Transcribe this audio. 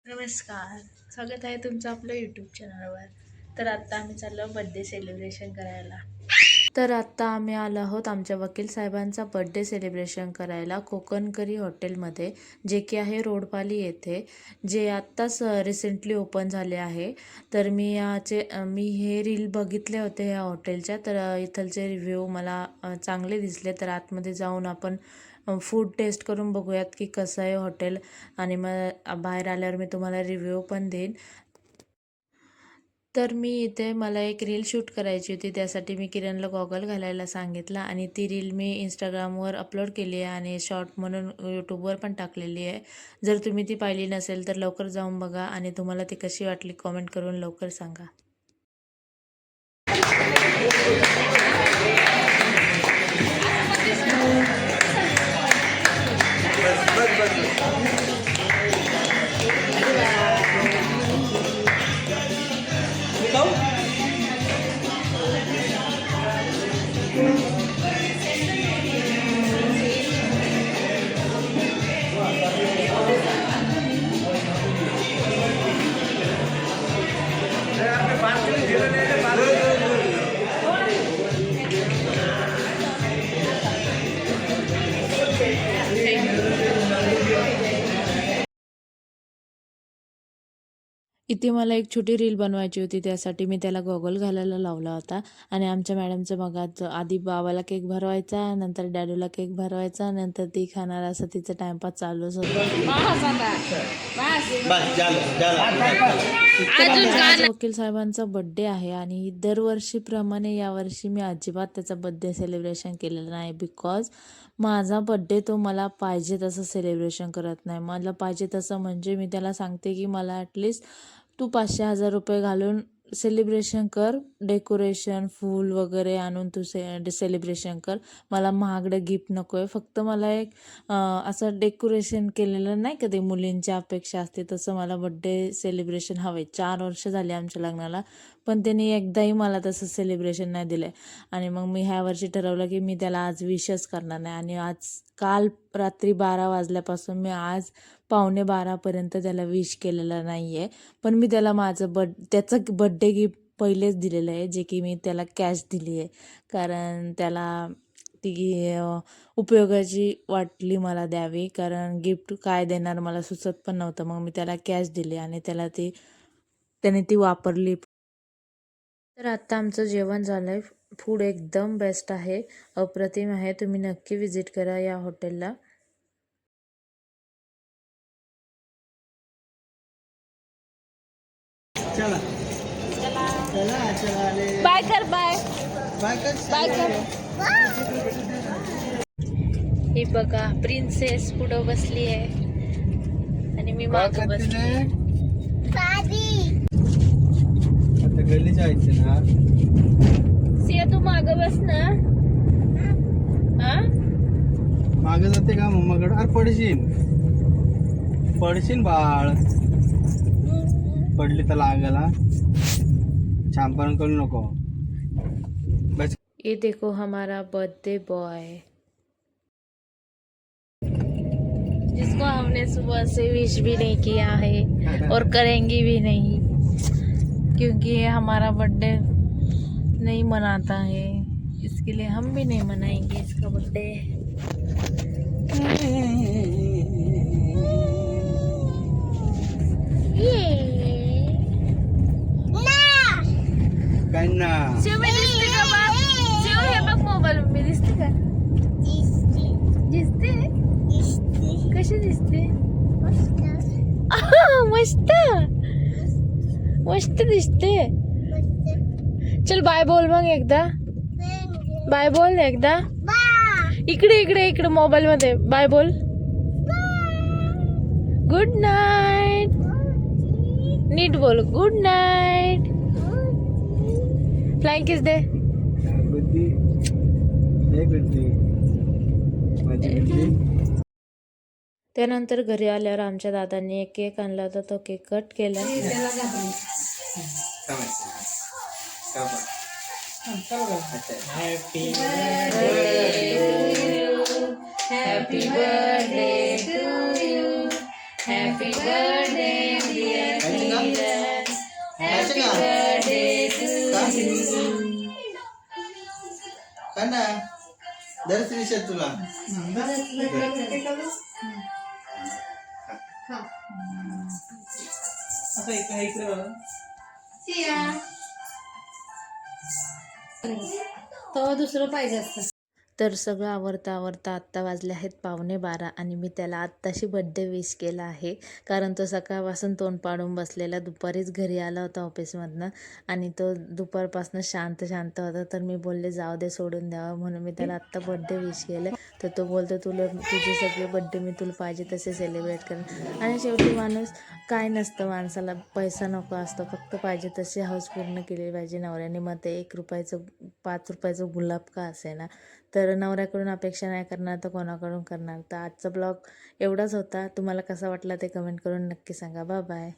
नमस्कार, स्वागत आहे तुमचं आपलं यूट्यूब चॅनलवर. तर आत्ता आम्ही चाललो बड्डे सेलिब्रेशन करायला. तर आत्ता आम्ही आलो आहोत आमच्या वकील साहेबांचा बड्डे सेलिब्रेशन करायला कोकणकरी हॉटेलमध्ये, जे की आहे रोडपाली येथे, जे आत्ताच रिसेंटली ओपन झाले आहे. तर मी हे रील बघितले होते ह्या हॉटेलच्या. तर इथलचे रिव्ह्यू मला चांगले दिसले. तर आतमध्ये जाऊन आपण फूड टेस्ट करून बघूयात की कसं आहे हॉटेल, आणि मग बाहेर आल्यावर मी तुम्हाला रिव्ह्यू पण देईन. तर मी इथे मला एक रील शूट करायची होती, त्यासाठी मी किरणला गॉगल घालायला सांगितला आणि ती रील मी इंस्टाग्रामवर अपलोड केली आहे आणि शॉर्ट म्हणून यूट्यूबवर पण टाकलेली आहे. जर तुम्ही ती पाहिली नसेल तर लवकर जाऊन बघा आणि तुम्हाला ती कशी वाटली कॉमेंट करून लवकर सांगा. इथे मला एक छोटी रील बनवायची होती, त्यासाठी मी त्याला गॉगल घालायला लावला होता. आणि आमच्या मॅडमचं बघा, आधी बाबाला केक भरवायचा, नंतर डॅडूला केक भरवायचा, नंतर ती खाणार, असं तिचं टाइमपास चालूच होतं. वकील साहेबांचा बड्डे आहे आणि दरवर्षीप्रमाणे यावर्षी मी अजिबात त्याचा बड्डे सेलिब्रेशन केलेलं नाही. बिकॉज माझा बड्डे तो मला पाहिजे तसं सेलिब्रेशन करत नाही. मला पाहिजे तसं म्हणजे मी त्याला सांगते की मला ॲटलिस्ट तू 500-1000 रुपये घालून सेलिब्रेशन कर, डेकोरेशन फूल वगैरे आणून तू सेलिब्रेशन कर. मला महागडं गिफ्ट नको आहे. फक्त मला एक असं डेकोरेशन केलेलं नाही का, ते मुलींची अपेक्षा असते तसं मला बड्डे सेलिब्रेशन हवं आहे. 4 वर्ष झाले आमच्या लग्नाला, पण त्यांनी एकदाही मला तसं सेलिब्रेशन नाही दिलं आहे. आणि मग मी ह्या वर्षी ठरवलं की मी त्याला आज विशच करणार नाही. आणि काल रात्री 12 वाजल्यापासून मी आज 11:45पर्यंत त्याला विश केलेलं नाही आहे. पण मी त्याला त्याचं बड्डे गिफ्ट पहिलेच दिलेलं आहे, जे की मी त्याला कॅश दिली आहे. कारण त्याला ती उपयोगाची वाटली मला द्यावी, कारण गिफ्ट काय देणार मला सुचत पण नव्हतं. मग मी त्याला कॅश दिली आणि त्याने ती वापरली. तर आत्ता आमचं जेवण झालं आहे. फूड एकदम बेस्ट आहे, अप्रतिम आहे. तुम्ही नक्की विजिट करा या हॉटेलला. चला बाय कर, बाय बाय कर. ही बघा, प्रिन्सेस पुढं बसली आहे आणि मी मागं बसली. आता गल्ली जायचं ना. सिया तू मागं बस ना. हा, मागे जाते का मम्माकडे? अरे पडशील बाळ. पडली तर लागला. छानपण करू नको. बस. ये देखो हमारा बर्थडे बॉय, जिसको हमने सुबह से विश भी नहीं किया है और करेंगे भी नहीं, क्योंकि ये हमारा बर्थडे नहीं मनाता है, इसके लिए हम भी नहीं मनाएंगे इसका बर्थडे. काय ना शिव मी दिसते का बाप? शिव हे बघ मोबाईल मी दिसते का? दिसते. कशी दिसते? मस्त मस्त दिसते. चल बाय बोल मग एकदा. बाय बोल एकदा. इकडे इकडे इकडे मोबाईल मध्ये बाय बोल. Good night. नीट बोल, गुड नाईट. फ्लाइंग किस दे. बुद्धी त्यानंतर घरी आल्यावर आमच्या दादांनी एक केक आणला होता, तो केक कट केला. Happy happy birthday to you, happy birthday खायचं का खा ना दर विषय तुला तेव्हा दुसरं पाहिजे असतं. तर सगळं आवरता आवरता आत्ता वाजले आहेत 11:15 आणि मी त्याला आत्ताशी बड्डे विश केला आहे. कारण तो सकाळपासून तोंड पाडून बसलेला, दुपारीच घरी आला होता ऑफिसमधनं आणि तो दुपारपासून शांत शांत होता. तर मी बोलले जाऊ दे, सोडून द्यावं, म्हणून मी त्याला आत्ता बड्डे विश केलं. तर तो बोलतो तुझे सगळे बड्डे मी तुला पाहिजे तसे सेलिब्रेट करेन. आणि शेवटी माणूस काय नसतं, माणसाला पैसा नको असतो, फक्त पाहिजे तशी हौस पूर्ण केली पाहिजे नवऱ्याने. मग ते 1 रुपयाचं 5 रुपयाचं गुलाब का असेना. तर नवऱ्याकडून अपेक्षा नाही करणार तर कोणाकडून करणार. तर आजचा ब्लॉग एवढाच होता. तुम्हाला कसा वाटला ते कमेंट करून नक्की सांगा. Bye bye.